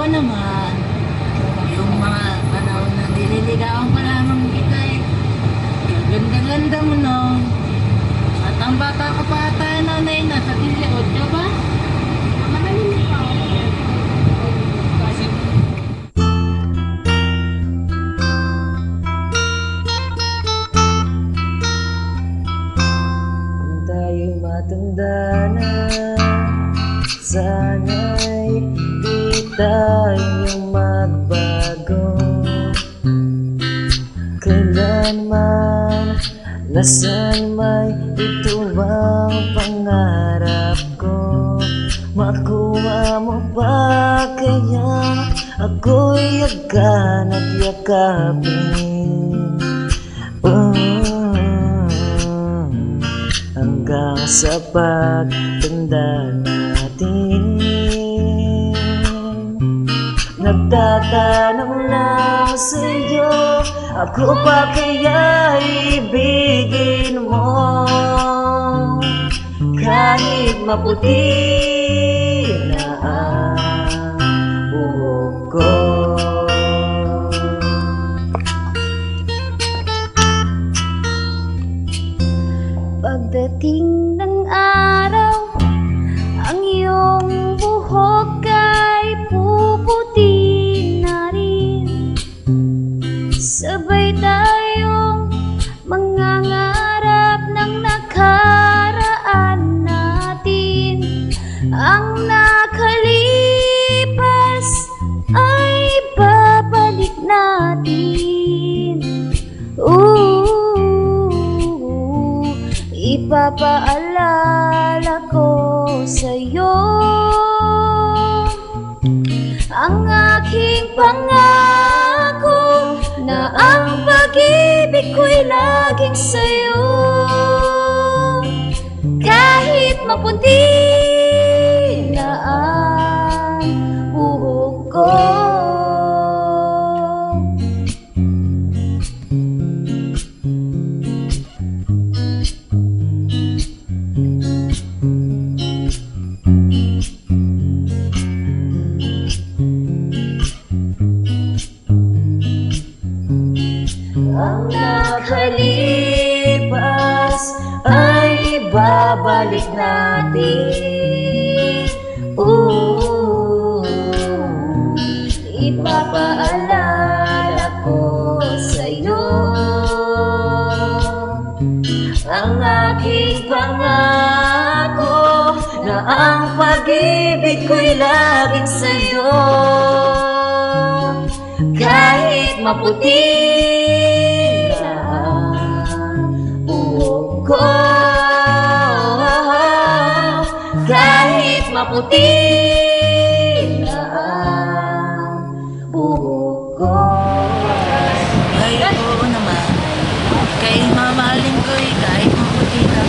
naman, yung mga panahon na nililigawan pa lamang kita eh. Ganda-ganda mo no. At ang bata ko pa tayo nanay na sa 18 ba? Mahalin pa ako. Kung tayo'y matanda na, sana'y di tayo magbago. Kailanman, nasaan may ito ang pangarap ko. Makuha mo ba kaya ako'y yakan at yakapin? Hanggang sa pagtanda natin, nagtatanong lang sa'yo, ako pa kaya ibigin mo? Kahit maputi na ang buhok ko. Pagdating ng araw, ang iyong buhok ay puputi na rin. Sabay tayong mangangarap ng nakaraan natin. Ang nakalipas ay babalik natin. Ipapaalala ko sa'yo ang aking pangako na ang pag-ibig ko'y laging sa'yo. Kahit maputi na ang buhok ko. Ang nakalipas ay ibabalik natin. Ipapaalala ko sa'yo ang aking pangako na ang pag-ibig ko'y laging sa'yo. Kahit maputi na ang buhok ko, kahit maputi na ang buhok ko. Ay, oo naman. Kay mamahalin ko eh, kahit maputi na.